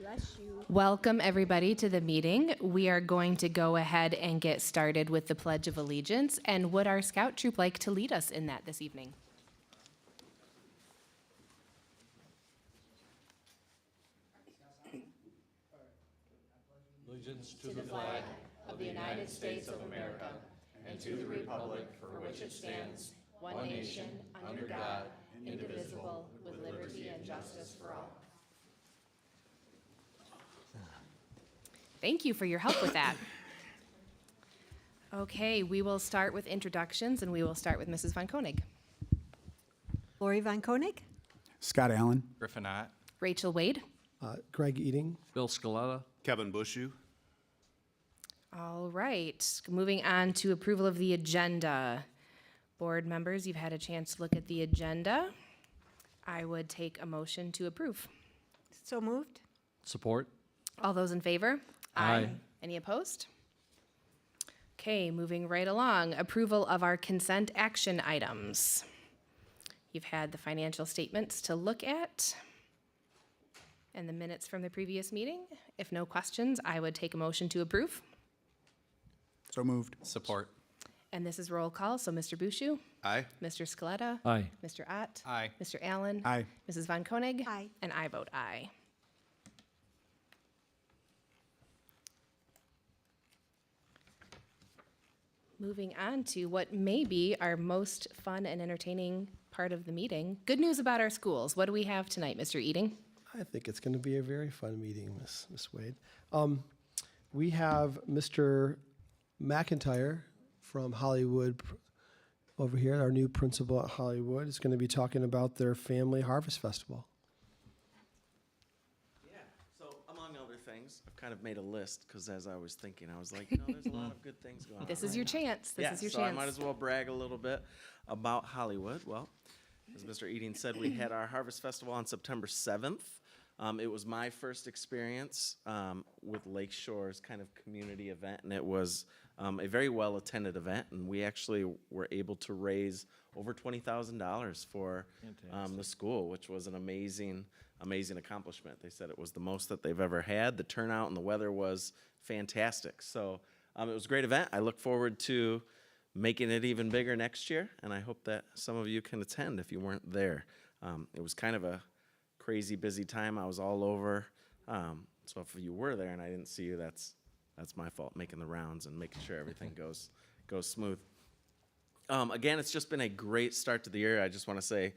Bless you. Welcome, everybody, to the meeting. We are going to go ahead and get started with the Pledge of Allegiance. And would our scout troop like to lead us in that this evening? Allegiance to the flag of the United States of America and to the republic for which it stands, one nation, under God, indivisible, with liberty and justice for all. Thank you for your help with that. Okay, we will start with introductions, and we will start with Mrs. Von Koenig. Lori Von Koenig. Scott Allen. Griffin Ott. Rachel Wade. Greg Eating. Bill Scaletta. Kevin Bushu. All right, moving on to approval of the agenda. Board members, you've had a chance to look at the agenda. I would take a motion to approve. So moved. Support. All those in favor? Aye. Any opposed? Okay, moving right along. Approval of our consent action items. You've had the financial statements to look at and the minutes from the previous meeting. If no questions, I would take a motion to approve. So moved. Support. And this is roll call, so Mr. Bushu? Aye. Mr. Scaletta? Aye. Mr. Ott? Aye. Mr. Allen? Aye. Mrs. Von Koenig? Aye. And I vote aye. Moving on to what may be our most fun and entertaining part of the meeting. Good news about our schools. What do we have tonight, Mr. Eating? I think it's going to be a very fun meeting, Miss Wade. We have Mr. McIntyre from Hollywood over here, our new principal at Hollywood, is going to be talking about their Family Harvest Festival. Yeah, so among other things, I've kind of made a list because as I was thinking, I was like, there's a lot of good things going on. This is your chance. This is your so chance. I might as well brag a little bit about Hollywood. Well, as Mr. Eating said, we had our Harvest Festival on September 7th. It was my first experience with Lakeshore's kind of community event, and it was a very well-attended event, and we actually were able to raise over $20,000 for the school, which was an amazing accomplishment. They said it was the most that they've ever had. The turnout and the weather was fantastic. So it was a great event. I look forward to making it even bigger next year, and I hope that some of you can attend if you weren't there. It was kind of a crazy busy time. I was all over. So if you were there and I didn't see you, that's my fault, making the rounds and making sure everything goes smooth. Again, it's just been a great start to the year. I just want to say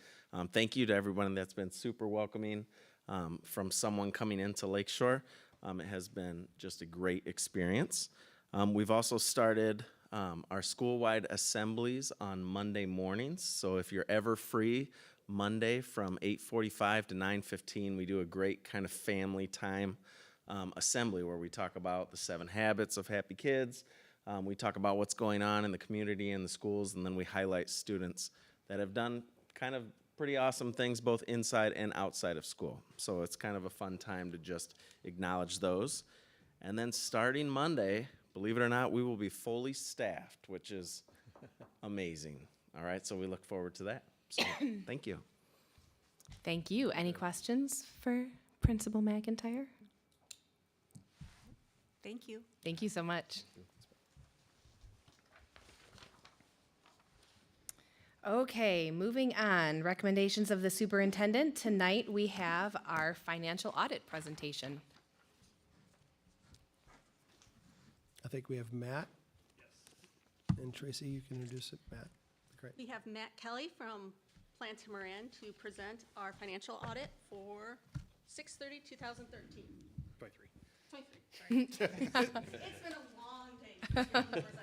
thank you to everyone that's been super welcoming from someone coming into Lakeshore. It has been just a great experience. We've also started our school-wide assemblies on Monday mornings. So if you're ever free, Monday from 8:45 to 9:15, we do a great kind of family time assembly where we talk about the 7 habits of happy kids. We talk about what's going on in the community and the schools, and then we highlight students that have done kind of pretty awesome things both inside and outside of school. So it's kind of a fun time to just acknowledge those. And then starting Monday, believe it or not, we will be fully staffed, which is amazing. All right, so we look forward to that. So, thank you. Thank you. Any questions for Principal McIntyre? Thank you. Thank you so much. Okay, moving on. Recommendations of the superintendent. Tonight we have our financial audit presentation. I think we have Matt. Yes. And Tracy, you can introduce it, Matt. Great. We have Matt Kelly from Plant Moran to present our financial audit for 6/30/2013. 23. 23, sorry. It's been a long day.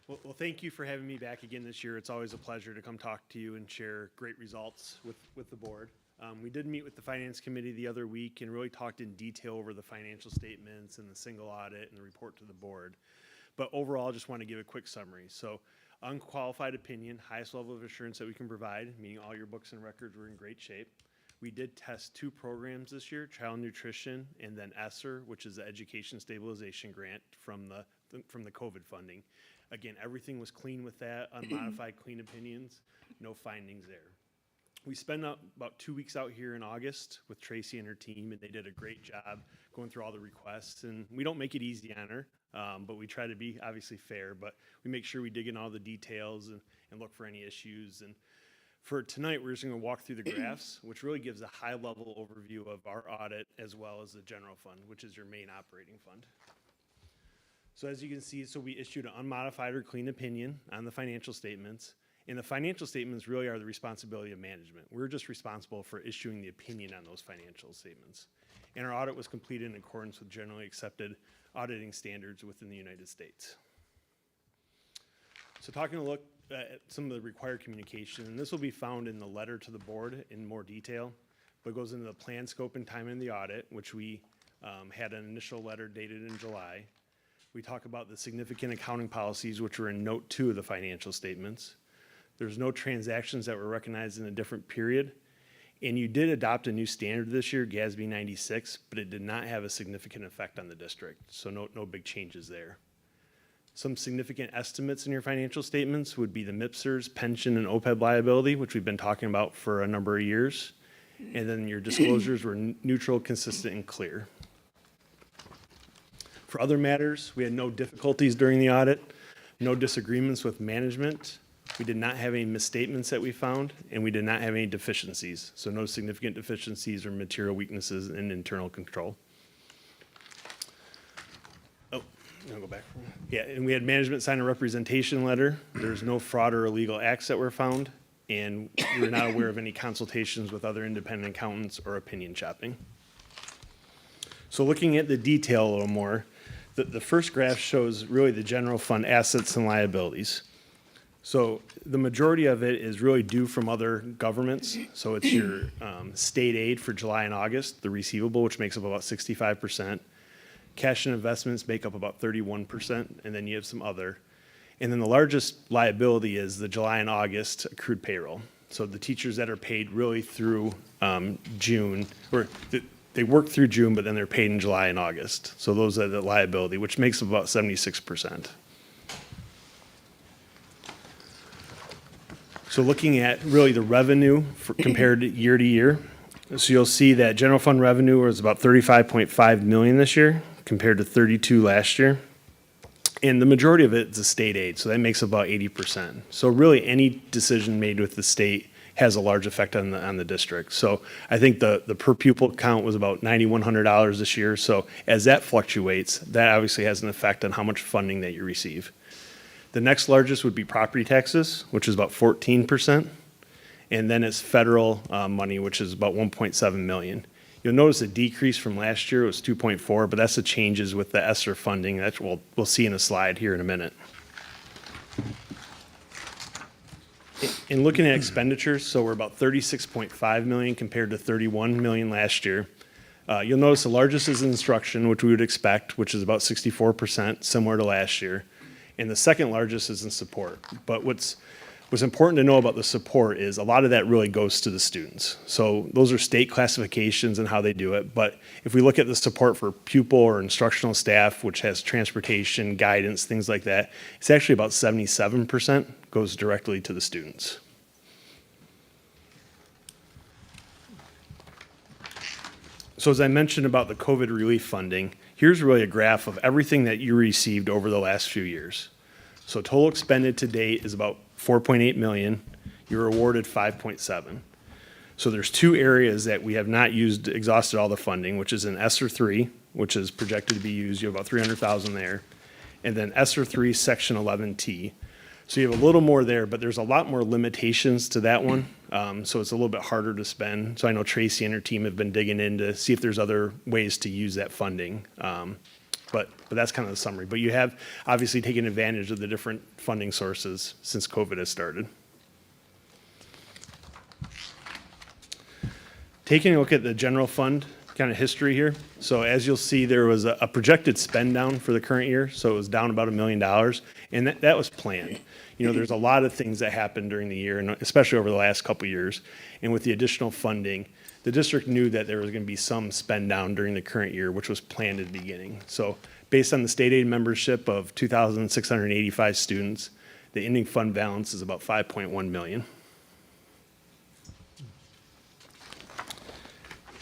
Well, thank you for having me back again this year. It's always a pleasure to come talk to you and share great results with the board. We did meet with the Finance Committee the other week and really talked in detail over the financial statements and the single audit and the report to the board. But overall, I just want to give a quick summary. So, unqualified opinion, highest level of assurance that we can provide, meaning all your books and records were in great shape. We did test 2 programs this year, Child Nutrition and then Esser, which is the Education Stabilization Grant from the COVID funding. Again, everything was clean with that, unmodified clean opinions, no findings there. We spent about 2 weeks out here in August with Tracy and her team, and they did a great job going through all the requests. And we don't make it easy on her, but we try to be obviously fair, but we make sure we dig in all the details and look for any issues. And for tonight, we're just going to walk through the graphs, which really gives a high-level overview of our audit as well as the general fund, which is your main operating fund. So as you can see, we issued an unmodified or clean opinion on the financial statements. And the financial statements really are the responsibility of management. We're just responsible for issuing the opinion on those financial statements. And our audit was completed in accordance with generally accepted auditing standards within the United States. So taking a look at some of the required communication, and this will be found in the letter to the board in more detail, but it goes into the plan, scope, and time in the audit, which we had an initial letter dated in July. We talk about the significant accounting policies, which were in note 2 of the financial statements. There's no transactions that were recognized in a different period. And you did adopt a new standard this year, GASB 96, but it did not have a significant effect on the district. So no big changes there. Some significant estimates in your financial statements would be the MIPSers, pension, and OPEB liability, which we've been talking about for a number of years. And then your disclosures were neutral, consistent, and clear. For other matters, we had no difficulties during the audit, no disagreements with management. We did not have any misstatements that we found, and we did not have any deficiencies. So no significant deficiencies or material weaknesses in internal control. Oh, I'll go back. Yeah, and we had management sign a representation letter. There's no fraud or illegal acts that were found, and we were not aware of any consultations with other independent accountants or opinion shopping. So looking at the detail a little more, the first graph shows really the general fund assets and liabilities. So the majority of it is really due from other governments. So it's your state aid for July and August, the receivable, which makes up about 65%. Cash and investments make up about 31%, and then you have some other. And then the largest liability is the July and August accrued payroll. So the teachers that are paid really through June, or they work through June, but then they're paid in July and August. So those are the liability, which makes up about 76%. So looking at really the revenue compared year to year, so you'll see that general fund revenue was about 35.5 million this year compared to 32 last year. And the majority of it is the state aid, so that makes about 80%. So really any decision made with the state has a large effect on the district. So I think the per pupil count was about $9,100 this year. So as that fluctuates, that obviously has an effect on how much funding that you receive. The next largest would be property taxes, which is about 14%. And then it's federal money, which is about 1.7 million. You'll notice a decrease from last year. It was 2.4, but that's the changes with the Esser funding. That's we'll see in a slide here in a minute. In looking at expenditures, so we're about 36.5 million compared to 31 million last year. You'll notice the largest is instruction, which we would expect, which is about 64%, similar to last year. And the second largest is in support. But what's important to know about the support is a lot of that really goes to the students. So those are state classifications and how they do it. But if we look at the support for pupil or instructional staff, which has transportation, guidance, things like that, it's actually about 77% goes directly to the students. So as I mentioned about the COVID relief funding, here's really a graph of everything that you received over the last few years. So total expended to date is about 4.8 million. You're awarded 5.7. So there's two areas that we have not used, exhausted all the funding, which is in Esser 3, which is projected to be used. You have about 300,000 there. And then Esser 3, Section 11T. So you have a little more there, but there's a lot more limitations to that one. So it's a little bit harder to spend. So I know Tracy and her team have been digging in to see if there's other ways to use that funding. But that's kind of the summary. But you have obviously taken advantage of the different funding sources since COVID has started. Taking a look at the general fund kind of history here. So as you'll see, there was a projected spend down for the current year. So it was down about $1 million. And that was planned. You know, there's a lot of things that happened during the year, and especially over the last couple of years. And with the additional funding, the district knew that there was going to be some spend down during the current year, which was planned at the beginning. So based on the state aid membership of 2,685 students, the ending fund balance is about 5.1 million.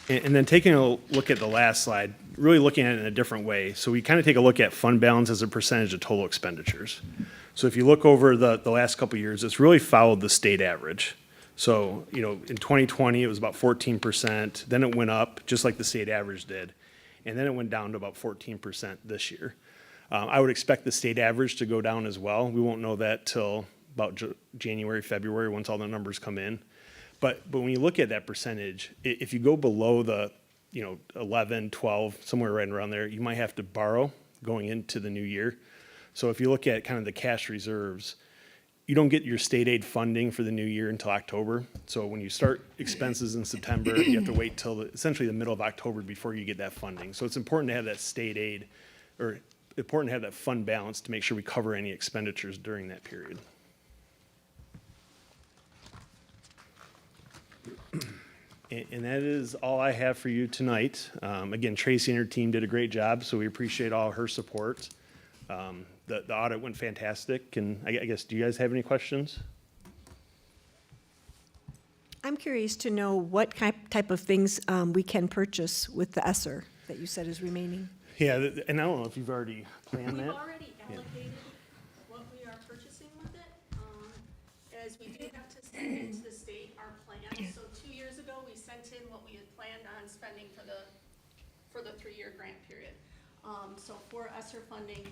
And then taking a look at the last slide, really looking at it in a different way. So we kind of take a look at fund balance as a percentage of total expenditures. So if you look over the last couple of years, it's really followed the state average. So, you know, in 2020, it was about 14%. Then it went up, just like the state average did. And then it went down to about 14% this year. I would expect the state average to go down as well. We won't know that till about January, February, once all the numbers come in. But when you look at that percentage, if you go below the, 11, 12, somewhere right around there, you might have to borrow going into the new year. So if you look at kind of the cash reserves, you don't get your state aid funding for the new year until October. So when you start expenses in September, you have to wait till essentially the middle of October before you get that funding. So it's important to have that state aid, or important to have that fund balance to make sure we cover any expenditures during that period. And that is all I have for you tonight. Again, Tracy and her team did a great job, so we appreciate all her support. The audit went fantastic, and I guess, do you guys have any questions? I'm curious to know what type of things we can purchase with the Esser that you said is remaining. Yeah, and I don't know if you've already planned We've that. already allocated what we are purchasing with it, as we do have to send into the state our plan. So 2 years ago, we sent in what we had planned on spending for the 3-year grant period. So for Esser Funding,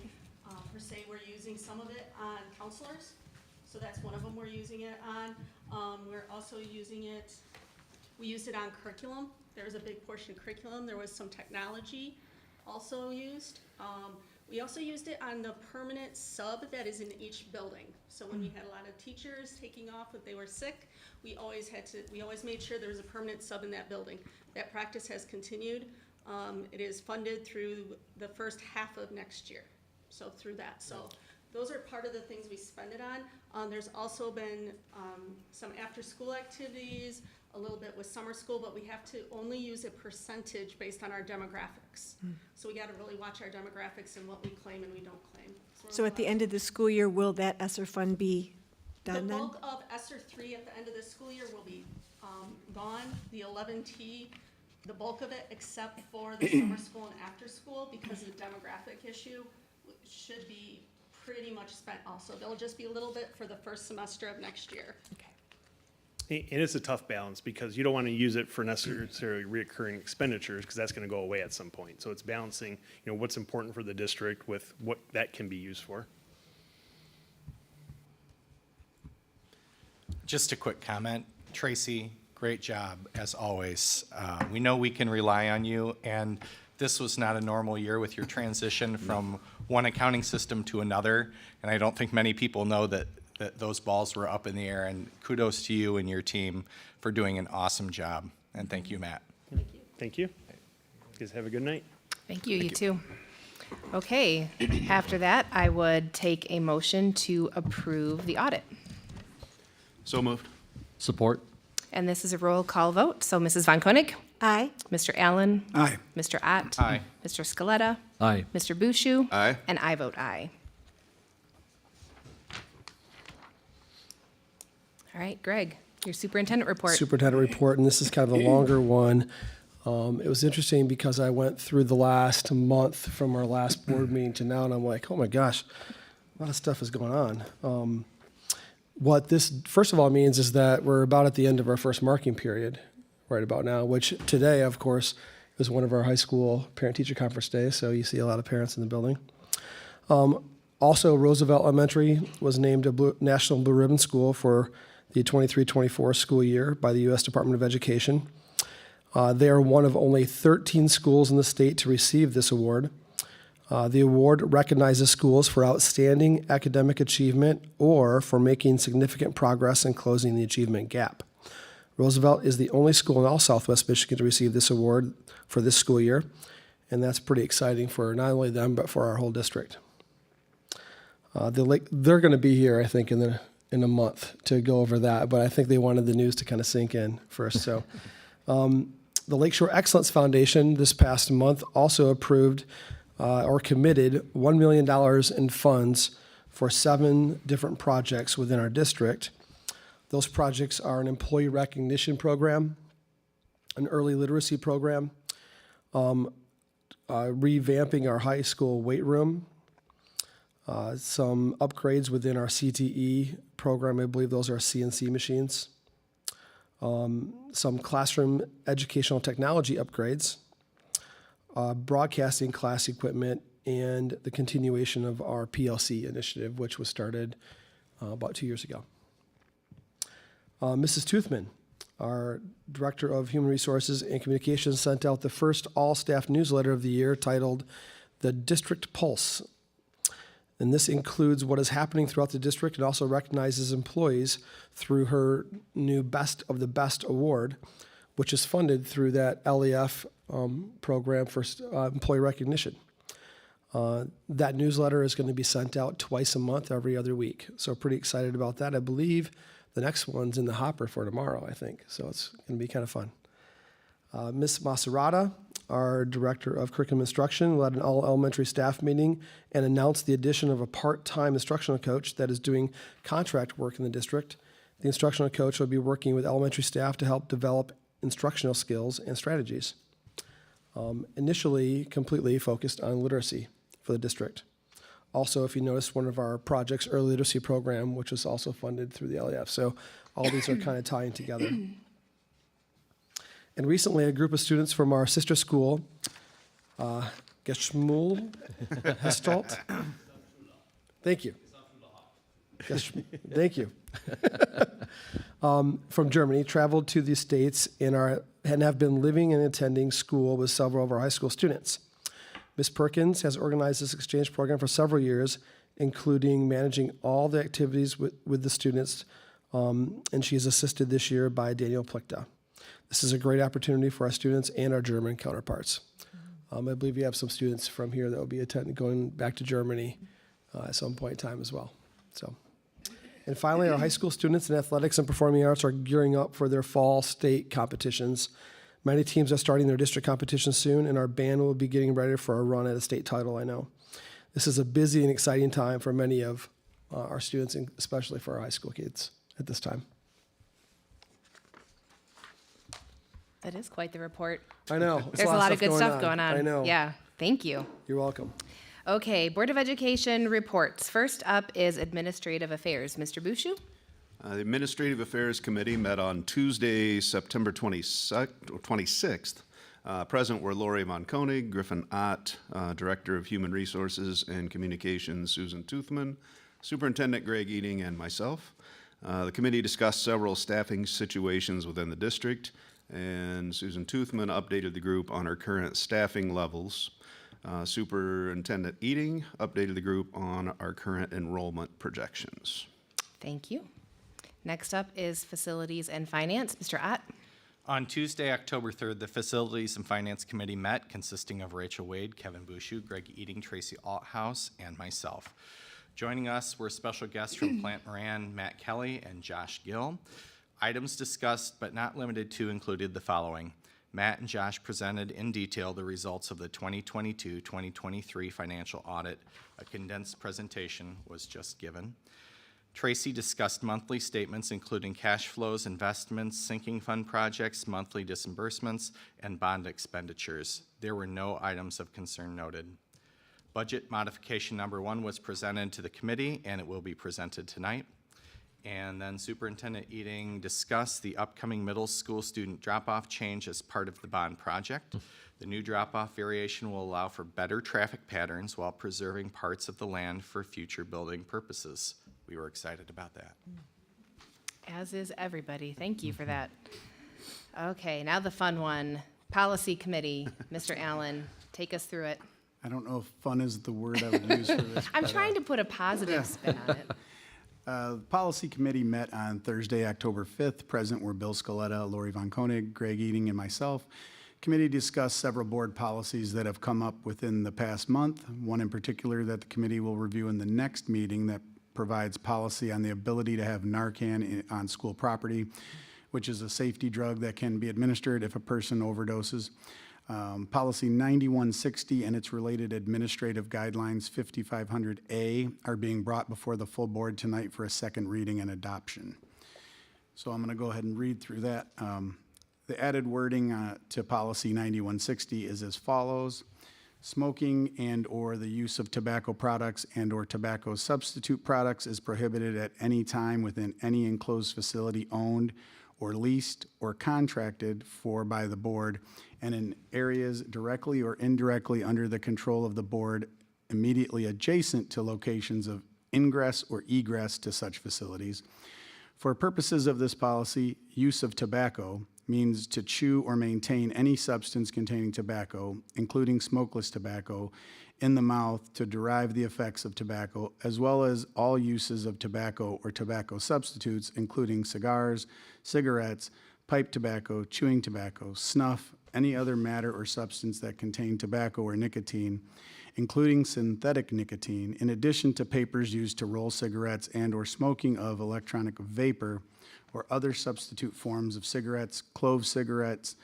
per se, we're using some of it on counselors. So that's one of them we're using it on. We're also using it, we used it on curriculum. There was a big portion of curriculum. There was some technology also used. We also used it on the permanent sub that is in each building. So when we had a lot of teachers taking off if they were sick, we always made sure there was a permanent sub in that building. That practice has continued. It is funded through the first half of next year. So through that. So those are part of the things we spend it on. There's also been some after-school activities, a little bit with summer school, but we have to only use a percentage based on our demographics. So we got to really watch our demographics and what we claim and we don't claim. So at the end of the school year, will that Esser fund be done The then? bulk of ESSER 3 at the end of the school year will be gone. The 11T, the bulk of it, except for the summer school and after school, because of the demographic issue, should be pretty much spent also. There'll just be a little bit for the first semester of next year. And it's a tough balance because you don't want to use it for necessarily reoccurring expenditures because that's going to go away at some point. So it's balancing, what's important for the district with what that can be used for. Just a quick comment. Tracy, great job as always. We know we can rely on you, and this was not a normal year with your transition from one accounting system to another, and I don't think many people know that those balls were up in the air, and kudos to you and your team for doing an awesome job, and thank you, Matt. Thank you. You guys have a good night. Thank you, you too. Okay, after that, I would take a motion to approve the audit. So moved. Support. And this is a roll call vote. So Mrs. Von Koenig, Aye. Mr. Allen, Aye. Mr. Ott, Aye. Mr. Scaletta, Aye. Mr. Bushu, Aye. and I vote aye. All right, Greg, your superintendent report. Superintendent report, and this is kind of a longer one. It was interesting because I went through the last month from our last board meeting to now, and I'm like, oh my gosh, a lot of stuff is going on. What this, first of all, means is that we're about at the end of our first marking period right about now, which today, of course, is one of our high school parent-teacher conference days, so you see a lot of parents in the building. Also, Roosevelt Elementary was named a National Blue Ribbon School for the 23-24 school year by the U.S. Department of Education. They are one of only 13 schools in the state to receive this award. The award recognizes schools for outstanding academic achievement or for making significant progress in closing the achievement gap. Roosevelt is the only school in all Southwest Michigan to receive this award for this school year, and that's pretty exciting for not only them, but for our whole district. They're going to be here, I think, in a month to go over that, but I think they wanted the news to kind of sink in first. So, the Lakeshore Excellence Foundation this past month also approved or committed $1 million in funds for 7 different projects within our district. Those projects are an employee recognition program, an early literacy program, revamping our high school weight room, some upgrades within our CTE program. I believe those are CNC machines. Some classroom educational technology upgrades, broadcasting class equipment, and the continuation of our PLC initiative, which was started about 2 years ago. Mrs. Toothman, our Director of Human Resources and Communications, sent out the first all-staff newsletter of the year titled The District Pulse. And this includes what is happening throughout the district and also recognizes employees through her new Best of the Best award, which is funded through that LEF program for employee recognition. That newsletter is going to be sent out twice a month, every other week. So pretty excited about that. I believe the next one's in the hopper for tomorrow, I think. So it's going to be kind of fun. Ms. Maserata, our Director of Curriculum Instruction, led an all-elementary staff meeting and announced the addition of a part-time instructional coach that is doing contract work in the district. The instructional coach will be working with elementary staff to help develop instructional skills and strategies. Initially, completely focused on literacy for the district. Also, if you notice, one of our projects, early literacy program, which was also funded through the LEF. So all these are kind of tying together. And recently, a group of students from our sister school, Geschmul Hestalt. Thank you. Thank you. From Germany, traveled to the States and have been living and attending school with several of our high school students. Ms. Perkins has organized this exchange program for several years, including managing all the activities with the students, and she is assisted this year by Daniel Plichta. This is a great opportunity for our students and our German counterparts. I believe we have some students from here that will be going back to Germany at some point in time as well. And finally, our high school students in athletics and performing arts are gearing up for their fall state competitions. Many teams are starting their district competitions soon, and our band will be getting ready for a run at a state title, I know. This is a busy and exciting time for many of our students, and especially for our high school kids at this time. That is quite the report. I know. There's a lot of good stuff going on. I know. Yeah, thank you. You're welcome. Okay, Board of Education reports. First up is Administrative Affairs. Mr. Bushu? The Administrative Affairs Committee met on Tuesday, September 26th. Present were Lori Von Koenig, Griffin Ott, Director of Human Resources and Communications, Susan Toothman, Superintendent Greg Eating, and myself. The committee discussed several staffing situations within the district, and Susan Toothman updated the group on her current staffing levels. Superintendent Eating updated the group on our current enrollment projections. Thank you. Next up is Facilities and Finance. Mr. Ott? On Tuesday, October 3rd, the Facilities and Finance Committee met, consisting of Rachel Wade, Kevin Bushu, Greg Eating, Tracy Althouse, and myself. Joining us were special guests from Plant Moran, Matt Kelly, and Josh Gill. Items discussed but not limited to included the following. Matt and Josh presented in detail the results of the 2022-2023 financial audit. A condensed presentation was just given. Tracy discussed monthly statements, including cash flows, investments, sinking fund projects, monthly disbursements, and bond expenditures. There were no items of concern noted. Budget modification number 1 was presented to the committee, and it will be presented tonight. And then Superintendent Eating discussed the upcoming middle school student drop-off change as part of the bond project. The new drop-off variation will allow for better traffic patterns while preserving parts of the land for future building purposes. We were excited about that. As is everybody. Thank you for that. Okay, now the fun one. Policy Committee. Mr. Allen, take us through it. I don't know if fun is the word I would use for this. I'm trying to put a positive spin on it. The Policy Committee met on Thursday, October 5th. Present were Bill Scaletta, Lori Von Koenig, Greg Eating, and myself. Committee discussed several board policies that have come up within the past month. One in particular that the committee will review in the next meeting that provides policy on the ability to have Narcan on school property, which is a safety drug that can be administered if a person overdoses. Policy 9160 and its related administrative guidelines 5500A are being brought before the full board tonight for a second reading and adoption. So I'm going to go ahead and read through that. The added wording to policy 9160 is as follows. Smoking and/or the use of tobacco products and/or tobacco substitute products is prohibited at any time within any enclosed facility owned or leased or contracted for by the board and in areas directly or indirectly under the control of the board immediately adjacent to locations of ingress or egress to such facilities. For purposes of this policy, use of tobacco means to chew or maintain any substance containing tobacco, including smokeless tobacco, in the mouth to derive the effects of tobacco, as well as all uses of tobacco or tobacco substitutes, including cigars, cigarettes, pipe tobacco, chewing tobacco, snuff, any other matter or substance that contain tobacco or nicotine, including synthetic nicotine, in addition to papers used to roll cigarettes and/or smoking of electronic vapor or other substitute forms of cigarettes, clove cigarettes,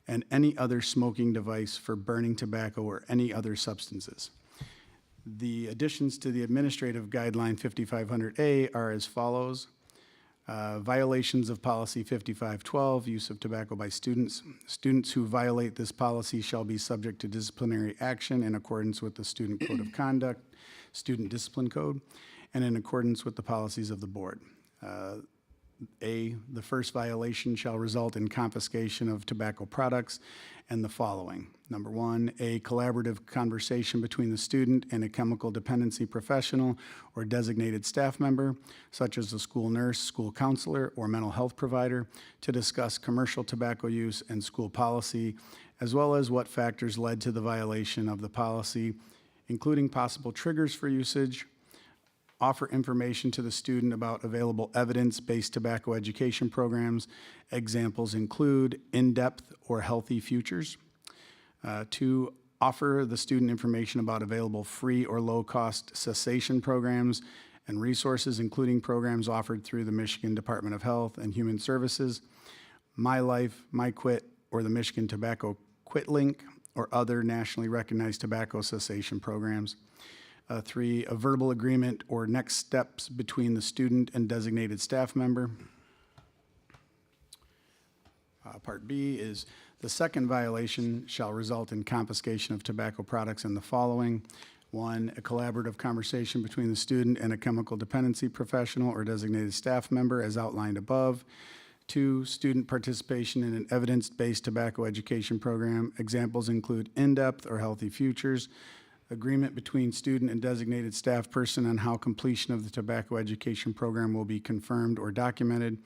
and any other smoking device for burning tobacco or any other substances. The additions to the administrative guideline 5500A are as follows. Violations of policy 5512, use of tobacco by students. Students who violate this policy shall be subject to disciplinary action in accordance with the Student Code of Conduct, Student Discipline Code, and in accordance with the policies of the board. The first violation shall result in confiscation of tobacco products and the following. Number one, a collaborative conversation between the student and a chemical dependency professional or designated staff member, such as a school nurse, school counselor, or mental health provider, to discuss commercial tobacco use and school policy, as well as what factors led to the violation of the policy, including possible triggers for usage. Offer information to the student about available evidence-based tobacco education programs. Examples include in-depth or healthy futures. 2, offer the student information about available free or low-cost cessation programs and resources, including programs offered through the Michigan Department of Health and Human Services, My Life, My Quit, or the Michigan Tobacco Quit Link, or other nationally recognized tobacco cessation programs. 3, a verbal agreement or next steps between the student and designated staff member. Part B is the second violation shall result in confiscation of tobacco products in the following. 1, a collaborative conversation between the student and a chemical dependency professional or designated staff member as outlined above. 2, student participation in an evidence-based tobacco education program. Examples include in-depth or healthy futures. Agreement between student and designated staff person on how completion of the tobacco education program will be confirmed or documented.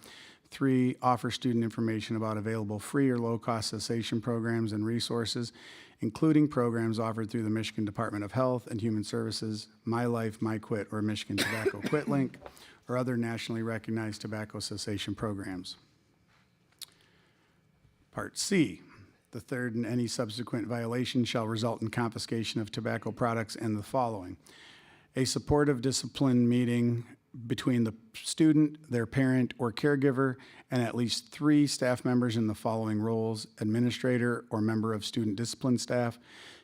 3, offer student information about available free or low-cost cessation programs and resources, including programs offered through the Michigan Department of Health and Human Services, My Life, My Quit, or Michigan Tobacco Quit Link, or other nationally recognized tobacco cessation programs. Part C. The third and any subsequent violation shall result in confiscation of tobacco products and the following. A supportive discipline meeting between the student, their parent, or caregiver, and at least 3 staff members in the following roles: administrator or member of student discipline staff,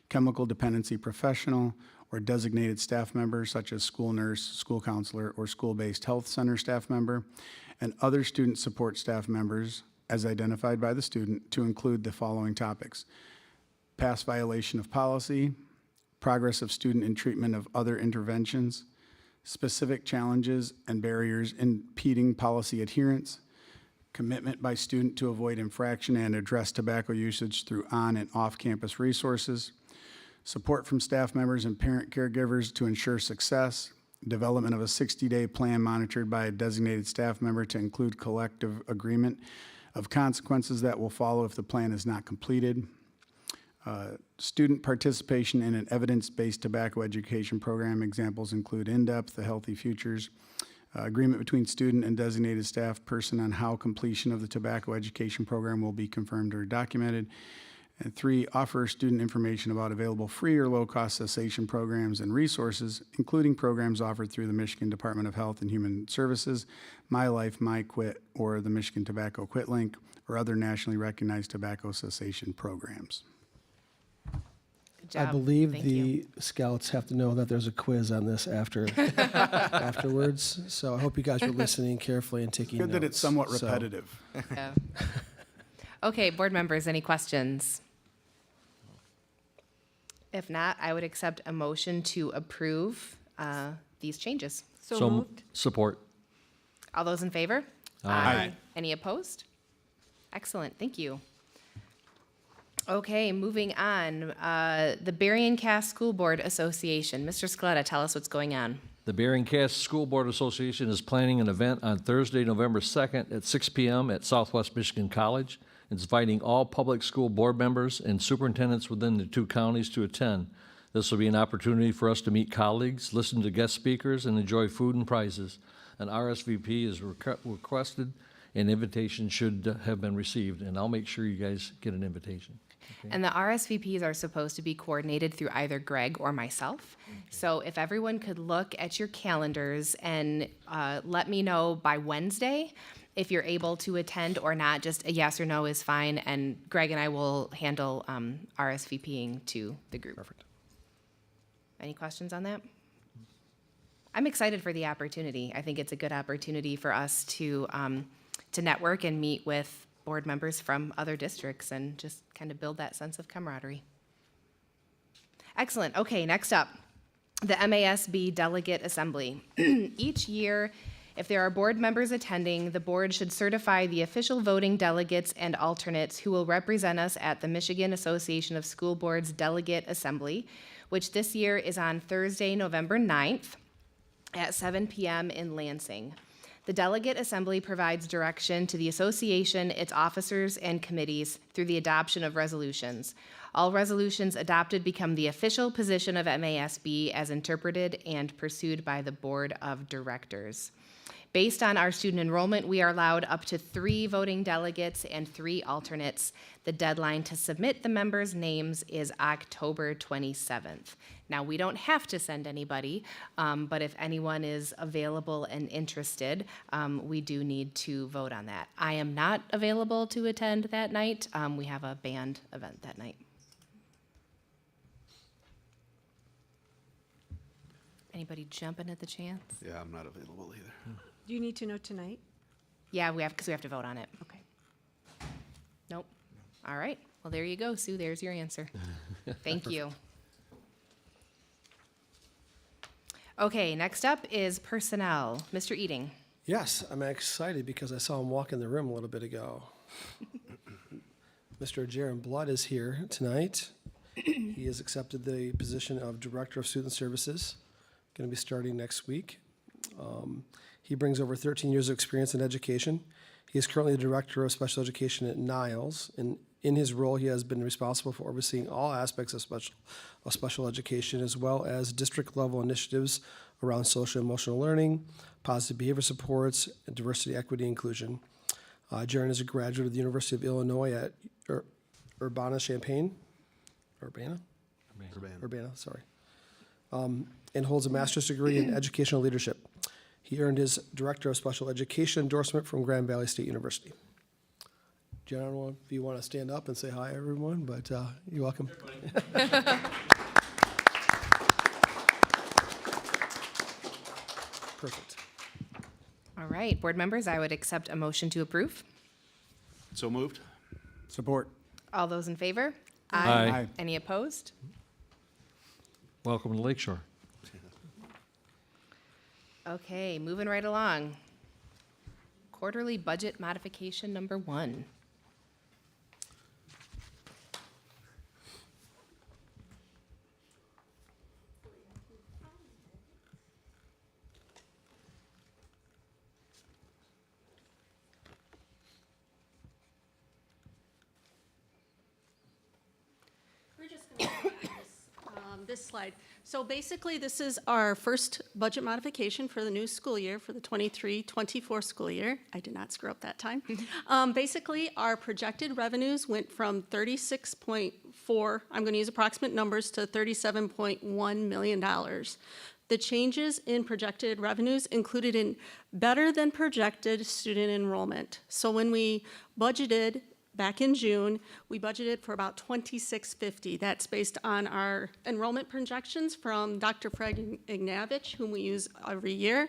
chemical dependency professional, or designated staff member such as school nurse, school counselor, or school-based health center staff member, and other student support staff members as identified by the student, to include the following topics: past violation of policy, progress of student in treatment of other interventions, specific challenges and barriers impeding policy adherence, commitment by student to avoid infraction and address tobacco usage through on and off-campus resources, support from staff members and parent caregivers to ensure success, development of a 60-day plan monitored by a designated staff member to include collective agreement of consequences that will follow if the plan is not completed. Student participation in an evidence-based tobacco education program. Examples include in-depth, the Healthy Futures, agreement between student and designated staff person on how completion of the tobacco education program will be confirmed or documented. And 3, offer student information about available free or low-cost cessation programs and resources, including programs offered through the Michigan Department of Health and Human Services, My Life, My Quit, or the Michigan Tobacco Quit Link, or other nationally recognized tobacco cessation programs. Good job. I believe Thank the you. scouts have to know that there's a quiz on this afterwards. So I hope you guys were listening carefully and taking notes. Good that it's somewhat So- repetitive. Yeah. Okay, board members, any questions? If not, I would accept a motion to approve these changes. So moved. Support. All those in favor? Aye. Any opposed? Excellent, thank you. Okay, moving on. The Berrien Cass School Board Association. Mr. Scaletta, tell us what's going on. The Berrien Cass School Board Association is planning an event on Thursday, November 2nd at 6 p.m. at Southwest Michigan College. It's inviting all public school board members and superintendents within the 2 counties to attend. This will be an opportunity for us to meet colleagues, listen to guest speakers, and enjoy food and prizes. An RSVP is requested, and invitation should have been received, and I'll make sure you guys get an invitation. And the RSVPs are supposed to be coordinated through either Greg or myself. So if everyone could look at your calendars and let me know by Wednesday if you're able to attend or not, just a yes or no is fine, and Greg and I will handle RSVPing to the group. Perfect. Any questions on that? I'm excited for the opportunity. I think it's a good opportunity for us to network and meet with board members from other districts and just kind of build that sense of camaraderie. Excellent. Okay, next up, the MASB Delegate Assembly. Each year, if there are board members attending, the board should certify the official voting delegates and alternates who will represent us at the Michigan Association of School Boards Delegate Assembly, which this year is on Thursday, November 9th at 7 p.m. in Lansing. The Delegate Assembly provides direction to the association, its officers, and committees through the adoption of resolutions. All resolutions adopted become the official position of MASB as interpreted and pursued by the Board of Directors. Based on our student enrollment, we are allowed up to 3 voting delegates and 3 alternates. The deadline to submit the members' names is October 27th. Now, we don't have to send anybody, but if anyone is available and interested, we do need to vote on that. I am not available to attend that night. We have a band event that night. Anybody jumping at the chance? Yeah, I'm not available either. Do you need to know tonight? Yeah, because we have to vote on it. Okay. Nope. All right. Well, there you go, Sue. There's your answer. Thank you. Okay, next up is personnel. Mr. Eating. Yes, I'm excited because I saw him walk in the room a little bit ago. Mr. Jaron Blood is here tonight. He has accepted the position of Director of Student Services, going to be starting next week. He brings over 13 years of experience in education. He is currently the Director of Special Education at Niles, and in his role, he has been responsible for overseeing all aspects of special education, as well as district-level initiatives around social and emotional learning, positive behavior supports, and diversity, equity, inclusion. Jaron is a graduate of the University of Illinois at Urbana-Champaign, and holds a master's degree in educational leadership. He earned his Director of Special Education endorsement from Grand Valley State University. Jen, I don't know if you want to stand up and say hi, everyone, but you're welcome. Perfect. All right, board members, I would accept a motion to approve. So moved? Support. All those in favor? Aye. Any opposed? Welcome to Lakeshore. Okay, moving right along. Quarterly budget modification number 1. We're just going to look at this slide. So basically, this is our first budget modification for the new school year, for the 23-24 school year. I did not screw up that time. Basically, our projected revenues went from 36.4, I'm going to use approximate numbers, to $37.1 million. The changes in projected revenues included in better than projected student enrollment. So when we budgeted back in June, we budgeted for about 2650. That's based on our enrollment projections from Dr. Fred Ignavich, whom we use every year.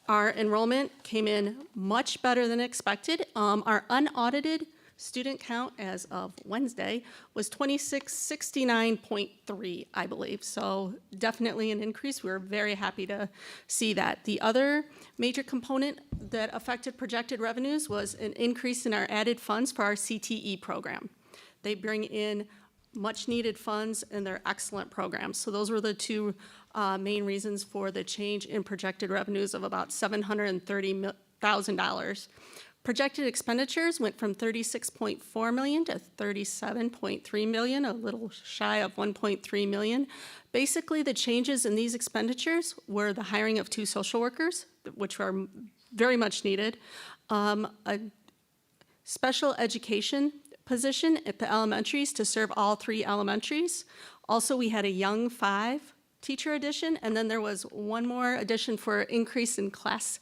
Our enrollment came in much better than expected. Our unaudited Student count as of Wednesday was 2669.3, I believe. So definitely an increase. We were very happy to see that. The other major component that affected projected revenues was an increase in our added funds for our CTE program. They bring in much-needed funds, and they're excellent programs. So those were the two main reasons for the change in projected revenues of about $730,000. Projected expenditures went from $36.4 million to $37.3 million, a little shy of $1.3 million. Basically, the changes in these expenditures were the hiring of 2 social workers, which are very much needed, a special education position at the elementaries to serve all 3 elementaries. Also, we had a young 5 teacher addition, and then there was one more addition for increase in classes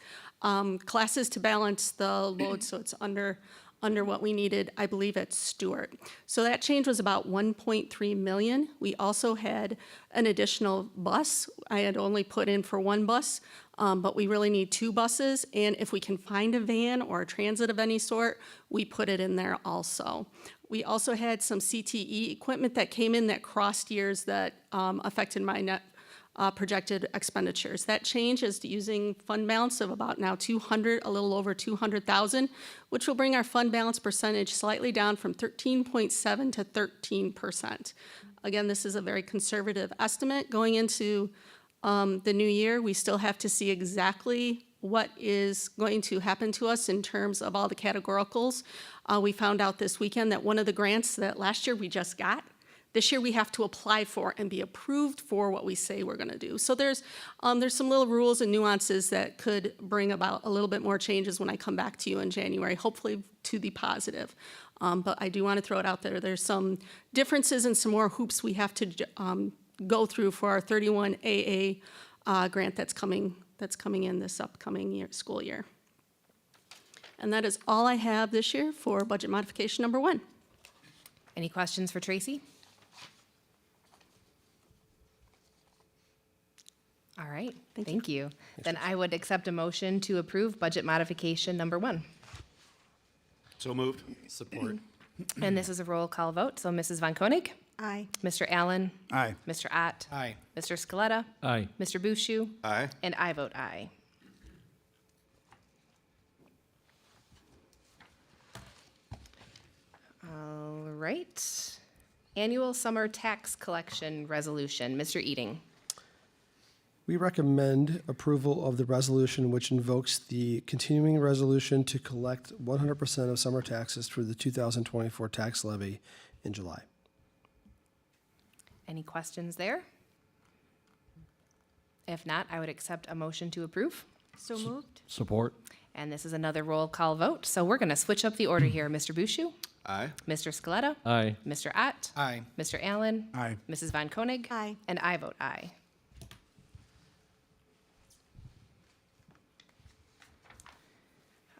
to balance the load, so it's under what we needed, I believe, at Stewart. So that change was about $1.3 million. We also had an additional bus. I had only put in for 1 bus, but we really need 2 buses, and if we can find a van or a transit of any sort, we put it in there also. We also had some CTE equipment that came in that crossed years that affected my net projected expenditures. That change is using fund balance of about now a little over 200,000, which will bring our fund balance percentage slightly down from 13.7 to 13%. Again, this is a very conservative estimate going into the new year. We still have to see exactly what is going to happen to us in terms of all the categoricals. We found out this weekend that one of the grants that last year we just got, this year we have to apply for and be approved for what we say we're going to do. So there's some little rules and nuances that could bring about a little bit more changes when I come back to you in January, hopefully to the positive. But I do want to throw it out there. There's some differences and some more hoops we have to go through for our 31AA grant that's coming in this upcoming school year. And that is all I have this year for budget modification number 1. Any questions for Tracy? All right, thank you. Then I would accept a motion to approve budget modification number 1. So moved. Support. And this is a roll call vote. So Mrs. Von Koenig, Aye. Mr. Allen, Aye. Mr. Ott, Aye. Mr. Scaletta, Aye. Mr. Bushu, Aye. and I vote aye. All right. Annual summer tax collection resolution. Mr. Eating. We recommend approval of the resolution which invokes the continuing resolution to collect 100% of summer taxes through the 2024 tax levy in July. Any questions there? If not, I would accept a motion to approve. So moved? Support. And this is another roll call vote. So we're going to switch up the order here. Mr. Bushu, Aye. Mr. Scaletta, Aye. Mr. Ott, Aye. Mr. Allen, Aye. Mrs. Von Koenig, Aye. and I vote aye.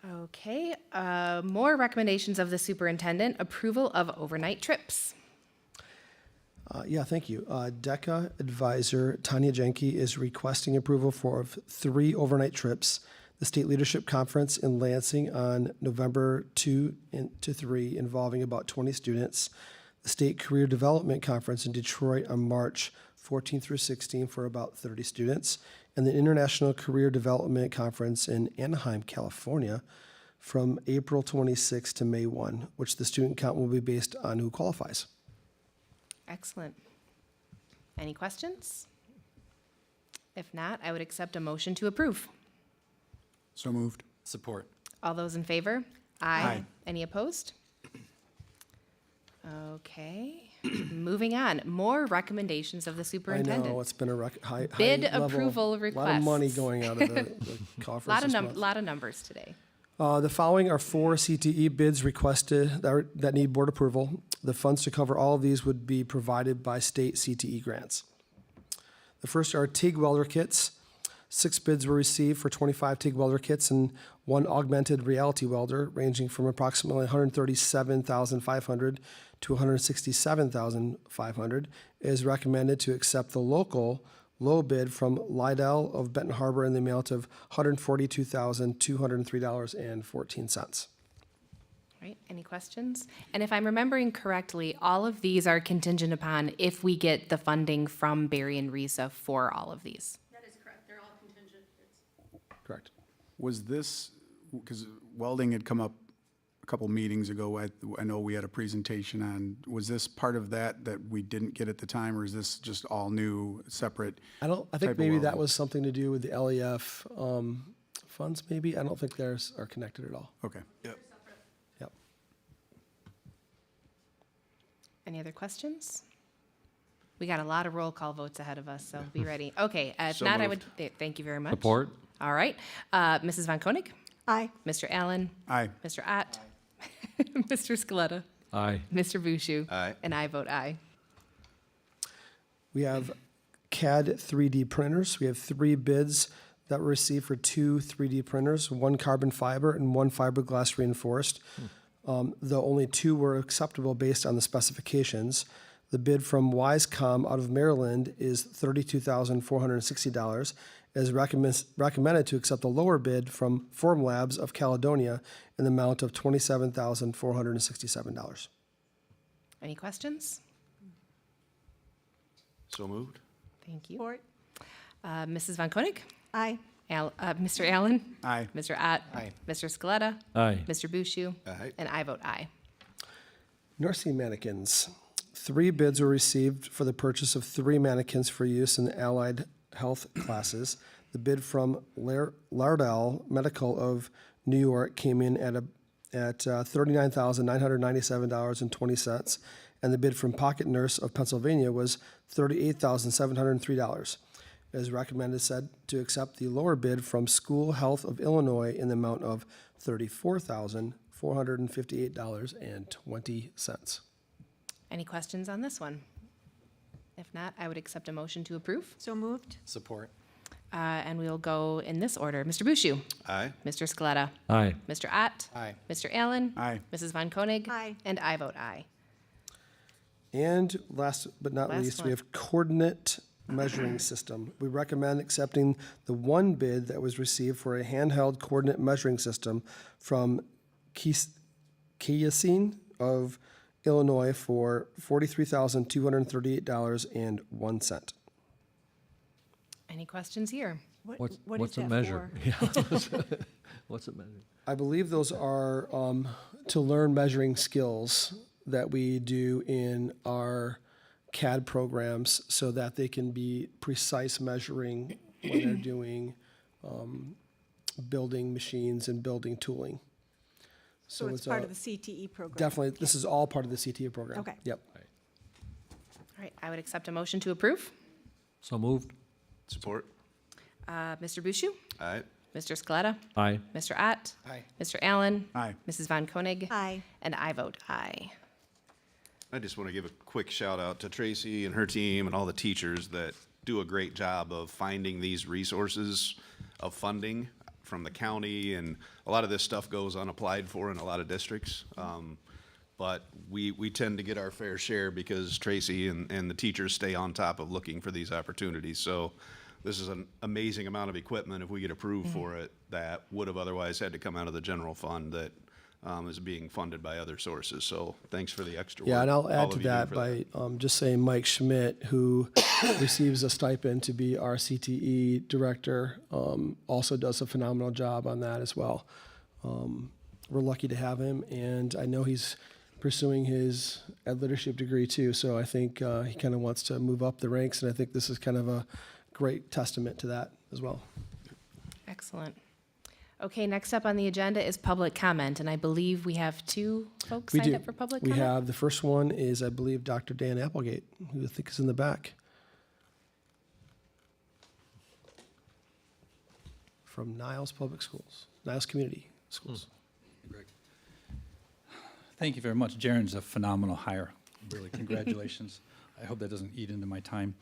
Okay, more recommendations of the superintendent. Approval of overnight trips. Yeah, thank you. DECA advisor Tanya Jenke is requesting approval for 3 overnight trips. The State Leadership Conference in Lansing on November 2 to 3 involving about 20 students. The State Career Development Conference in Detroit on March 14 through 16 for about 30 students. And the International Career Development Conference in Anaheim, California from April 26 to May 1, which the student count will be based on who qualifies. Excellent. Any questions? If not, I would accept a motion to approve. So moved. Support. All those in favor? Aye. Any opposed? Okay, moving on. More recommendations of the I superintendent. know, it's been a high Bid level, approval a lot of money requests. going out of the conference this month. Lot of numbers today. The following are 4 CTE bids requested that need board approval. The funds to cover all of these would be provided by state CTE grants. The first are TIG welder kits. 6 bids were received for 25 TIG welder kits and 1 augmented reality welder, ranging from approximately $137,500 to $167,500. It is recommended to accept the local low bid from Lidell of Benton Harbor in the amount of $142,203.14. Right, any questions? And if I'm remembering correctly, all of these are contingent upon if we get the funding from Barry and Risa for all of these. That is correct, they're all contingent. Correct. Was this, because welding had come up a couple meetings ago, I know we had a presentation on, was this part of that we didn't get at the time, or is this just all new, separate? I type think of maybe that welding? was something to do with the LEF funds, maybe. I don't think theirs are connected at all. Okay. Yep. Any other questions? We got a lot of roll call votes ahead of us, so be ready. Okay, if So not, I would, moved. thank you very much. Support? All right, Mrs. Von Koenig, Aye. Mr. Allen, Aye. Mr. Ott, Mr. Scaletta, Aye. Mr. Bushu. Aye. And I vote aye. We have CAD 3D printers. We have 3 bids that were received for 2 3D printers, 1 carbon fiber and 1 fiberglass reinforced. Though only 2 were acceptable based on the specifications. The bid from Wisecom out of Maryland is $32,460. It is recommended to accept the lower bid from Formlabs of Caledonia in the amount of $27,467. Any questions? So moved. Thank you. Support. Mrs. Von Koenig, Aye. Mr. Allen, Aye. Mr. Ott, Aye. Mr. Scaletta, Aye. Mr. Bushu, Aye. and I vote aye. North Sea Mannequins. 3 bids were received for the purchase of 3 mannequins for use in the allied health classes. The bid from Lardell Medical of New York came in at $39,997.20, and the bid from Pocket Nurse of Pennsylvania was $38,703. It is recommended to accept the lower bid from School Health of Illinois in the amount of $34,458.20. Any questions on this one? If not, I would accept a motion to approve. So moved. Support. And we'll go in this order. Mr. Bushu, Aye. Mr. Scaletta, Aye. Mr. Ott, Aye. Mr. Allen, Aye. Mrs. Von Koenig, Aye. and I vote aye. And last but not Last least, one. we have coordinate measuring system. We recommend accepting the 1 bid that was received for a handheld coordinate measuring system from Kiyosin of Illinois for $43,238.01. Any questions here? What is What's it that measure? for? Yeah. What's it measure? I believe those are to learn measuring skills that we do in our CAD programs so that they can be precise measuring when they're doing building machines and building tooling. So it's part of the CTE program? Definitely, this is all part of the CTE program. Okay. Yep. All right, I would accept a motion to approve. So moved? Support. Mr. Bushu, Aye. Mr. Scaletta, Aye. Mr. Ott, Aye. Mr. Allen, Aye. Mrs. Von Koenig, Aye. and I vote aye. I just want to give a quick shout out to Tracy and her team and all the teachers that do a great job of finding these resources of funding from the county, and a lot of this stuff goes unapplied for in a lot of districts. But we tend to get our fair share because Tracy and the teachers stay on top of looking for these opportunities. So this is an amazing amount of equipment, if we get approved for it, that would have otherwise had to come out of the general fund that is being funded by other sources. So thanks for the extra work. Yeah, and I'll all add of to you do that for by just saying Mike Schmidt, who receives a stipend to be our CTE director, also does a phenomenal job on that as well. We're lucky to have him, and I know he's pursuing his ed leadership degree too, so I think he kind of wants to move up the ranks, and I think this is kind of a great testament to that as well. Excellent. Okay, next up on the agenda is public comment, and I believe we have 2 folks We signed do. up for public We comment. have, the first one is, I believe, Dr. Dan Applegate, who I think is in the back. From Niles Public Schools, Niles Community Schools. Thank you very much. Jaren's a phenomenal hire. Really, congratulations. I hope that doesn't eat into my time.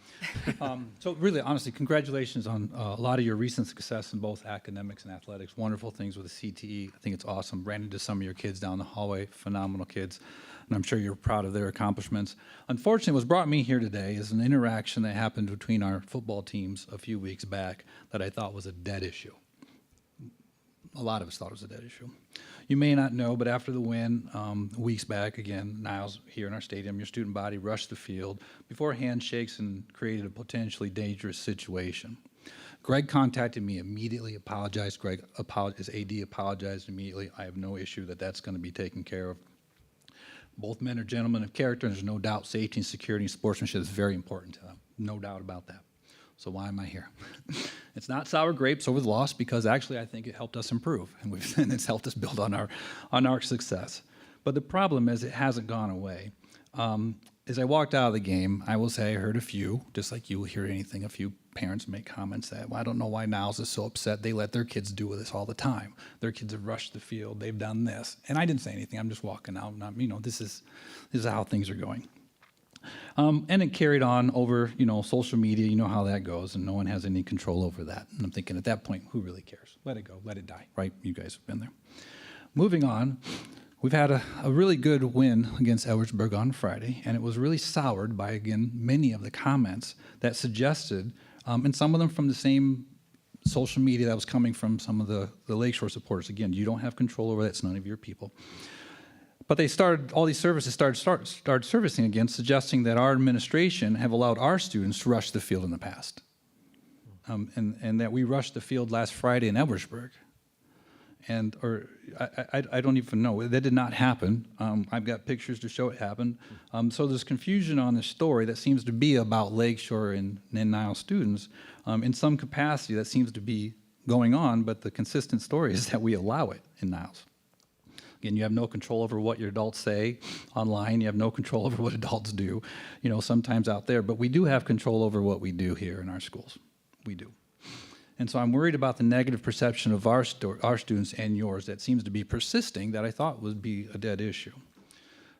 So really, honestly, congratulations on a lot of your recent success in both academics and athletics. Wonderful things with the CTE. I think it's awesome. Ran into some of your kids down the hallway, phenomenal kids, and I'm sure you're proud of their accomplishments. Unfortunately, what's brought me here today is an interaction that happened between our football teams a few weeks back that I thought was a dead issue. A lot of us thought it was a dead issue. You may not know, but after the win, weeks back, again, Niles here in our stadium, your student body rushed the field before handshakes and created a potentially dangerous situation. Greg contacted me immediately, apologized. His AD apologized immediately. I have no issue that that's going to be taken care of. Both men are gentlemen of character, and there's no doubt safety and security and sportsmanship is very important to them. No doubt about that. So why am I here? It's not sour grapes over the loss, because actually I think it helped us improve, and it's helped us build on our success. But the problem is it hasn't gone away. As I walked out of the game, I will say I heard a few, just like you will hear anything, a few parents make comments that, well, I don't know why Niles is so upset. They let their kids do this all the time. Their kids have rushed the field. They've done this. And I didn't say anything. I'm just walking out. And this is how things are going. And it carried on over, social media. You know how that goes, and no one has any control over that. And I'm thinking at that point, who really cares? Let it go. Let it die, right? You guys have been there. Moving on. We've had a really good win against Edwardsburg on Friday, and it was really soured by, again, many of the comments that suggested, and some of them from the same social media that was coming from some of the Lakeshore supporters. Again, you don't have control over that. It's none of your people. But they started, all these services started servicing again, suggesting that our administration have allowed our students to rush the field in the past, and that we rushed the field last Friday in Edwardsburg. I don't even know. That did not happen. I've got pictures to show it happened. So there's confusion on this story that seems to be about Lakeshore and Niles students. In some capacity, that seems to be going on, but the consistent story is that we allow it in Niles. Again, you have no control over what your adults say online. You have no control over what adults do, sometimes out there. But we do have control over what we do here in our schools. We do. And so I'm worried about the negative perception of our students and yours that seems to be persisting, that I thought would be a dead issue.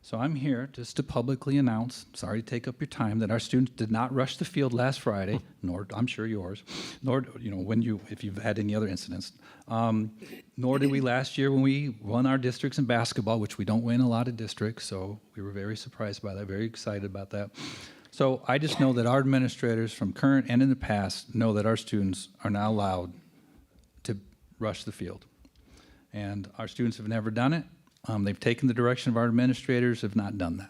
So I'm here just to publicly announce, sorry to take up your time, that our students did not rush the field last Friday, nor, I'm sure yours, nor, if you've had any other incidents, nor did we last year when we won our districts in basketball, which we don't win a lot of districts, so we were very surprised by that, very excited about that. So I just know that our administrators from current and in the past know that our students are not allowed to rush the field. And our students have never done it. They've taken the direction of our administrators, have not done that.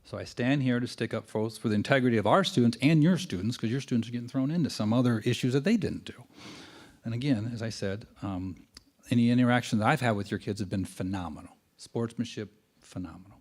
So I stand here to stick up for the integrity of our students and your students, because your students are getting thrown into some other issues that they didn't do. And again, as I said, any interaction that I've had with your kids have been phenomenal. Sportsmanship, phenomenal.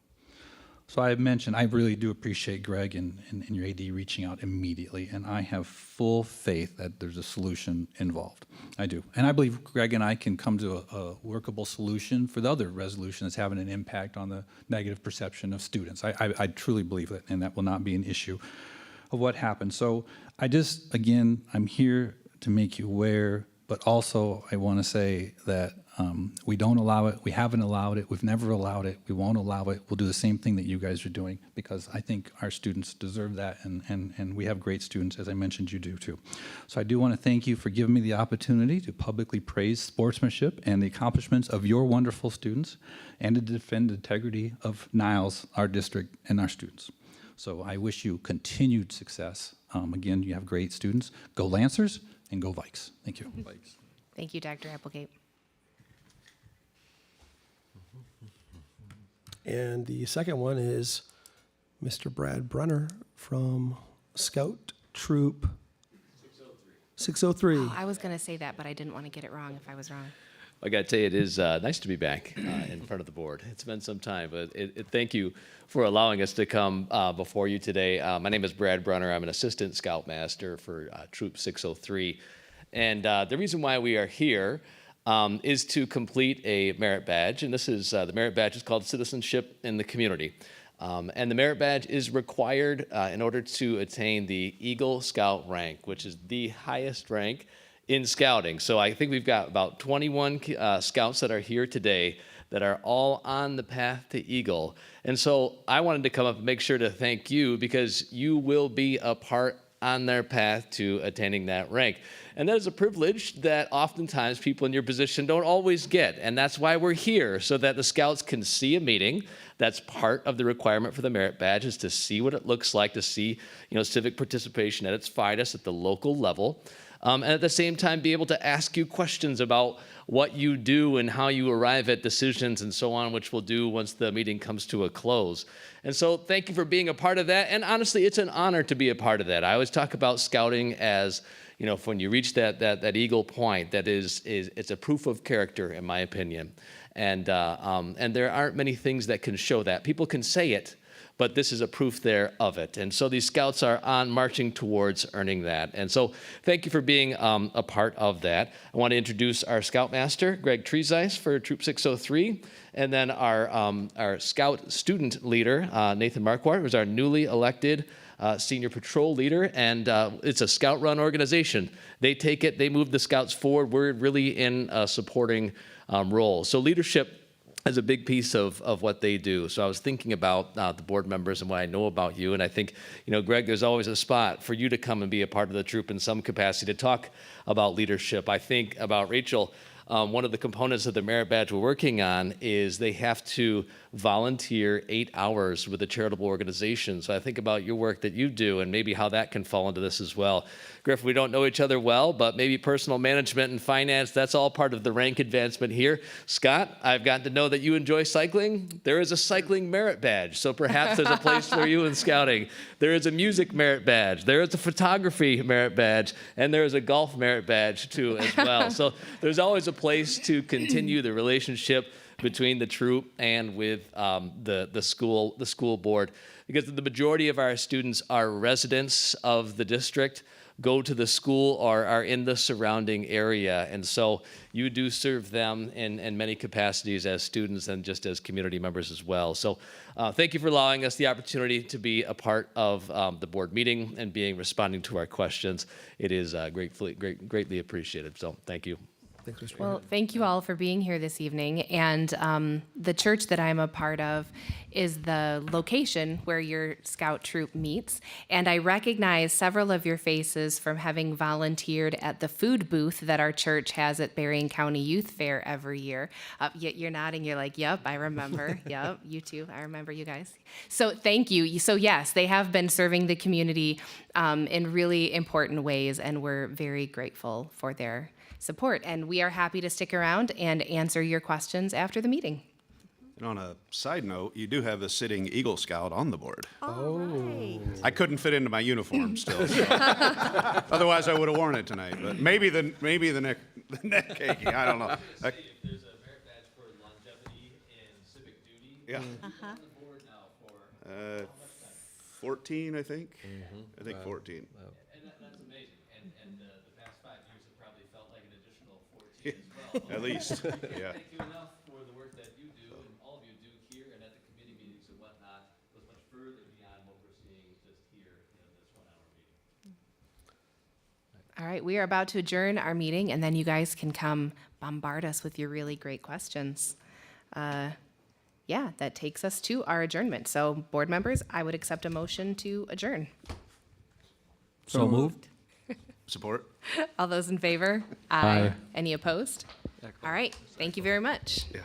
So I mentioned, I really do appreciate Greg and your AD reaching out immediately, and I have full faith that there's a solution involved. I do. And I believe Greg and I can come to a workable solution for the other resolution that's having an impact on the negative perception of students. I truly believe that, and that will not be an issue of what happened. So again, I'm here to make you aware, but also I want to say that we don't allow it. We haven't allowed it. We've never allowed it. We won't allow it. We'll do the same thing that you guys are doing, because I think our students deserve that, and we have great students, as I mentioned, you do too. So I do want to thank you for giving me the opportunity to publicly praise sportsmanship and the accomplishments of your wonderful students, and to defend the integrity of Niles, our district, and our students. So I wish you continued success. Again, you have great students. Go Lancers and go Vikes. Thank you. Thank you, Dr. Applegate. And the second one is Mr. Brad Brunner from Scout Troop 603. Oh, I was going to say that, but I didn't want to get it wrong if I was wrong. I got to tell you, it is nice to be back in front of the board. It's been some time, but thank you for allowing us to come before you today. My name is Brad Brunner. I'm an assistant scoutmaster for Troop 603. And the reason why we are here is to complete a merit badge. And this is, the merit badge is called Citizenship in the Community. And the merit badge is required in order to attain the Eagle Scout rank, which is the highest rank in scouting. So I think we've got about 21 scouts that are here today that are all on the path to Eagle. And so I wanted to come up and make sure to thank you, because you will be a part on their path to attaining that rank. And that is a privilege that oftentimes people in your position don't always get. And that's why we're here, so that the scouts can see a meeting. That's part of the requirement for the merit badge, is to see what it looks like, to see civic participation at its finest at the local level. and at the same time be able to ask you questions about what you do and how you arrive at decisions and so on, which we'll do once the meeting comes to a close. And so thank you for being a part of that. And honestly, it's an honor to be a part of that. I always talk about scouting as, when you reach that eagle point, it's a proof of character, in my opinion. And there aren't many things that can show that. People can say it, but this is a proof there of it. And so these scouts are on marching towards earning that. And so thank you for being a part of that. I want to introduce our Scoutmaster, Greg Trezeis, for Troop 603, and then our Scout student leader, Nathan Marquardt, who's our newly elected senior patrol leader, and it's a Scout-run organization. They take it, they move the Scouts forward. We're really in a supporting role. So leadership is a big piece of what they do. So I was thinking about the board members and what I know about you, and I think, Greg, there's always a spot for you to come and be a part of the troop in some capacity to talk about leadership. I think about Rachel. One of the components of the merit badge we're working on is they have to volunteer 8 hours with a charitable organization. So I think about your work that you do and maybe how that can fall into this as well. Griff, we don't know each other well, but maybe personal management and finance, that's all part of the rank advancement here. Scott, I've gotten to know that you enjoy cycling. There is a cycling merit badge, so perhaps there's a place for you in scouting. There is a music merit badge. There is a photography merit badge, and there is a golf merit badge too as well. So there's always a place to continue the relationship between the troop and with the school board, because the majority of our students are residents of the district, go to the school, or are in the surrounding area, and so you do serve them in many capacities as students and just as community members as well. So thank you for allowing us the opportunity to be a part of the board meeting and responding to our questions. It is greatly appreciated, so thank you. Well, thank you all for being here this evening. And the church that I'm a part of is the location where your scout troop meets. And I recognize several of your faces from having volunteered at the food booth that our church has at Berrien County Youth Fair every year. You're nodding, you're like, yep, I remember. Yep, you too, I remember you guys. So thank you. So yes, they have been serving the community in really important ways, and we're very grateful for their support, and we are happy to stick around and answer your questions after the meeting. And on a side note, you do have a sitting Eagle Scout on the board. Right. I couldn't fit into my uniform still. So. Otherwise, I would have worn it tonight. But maybe the neck caking. I don't know. There's a merit badge for longevity in civic duty. Yeah. Uh-huh. On the board now for 14, I think. I think 14. and that's amazing. And the past 5 years have probably felt like an additional 14 as well. At least, yeah. Thank you enough for the work that you do and all of you do here and at the committee meetings and whatnot. Goes much further beyond what we're seeing just here in this 1 hour meeting. All right, we are about to adjourn our meeting, and then you guys can come bombard us with your really great questions. Yeah, that takes us to our adjournment. So, board members, I would accept a motion to adjourn. So moved. Support? All those in favor? Aye. Any opposed? All right, thank you very much. Yeah.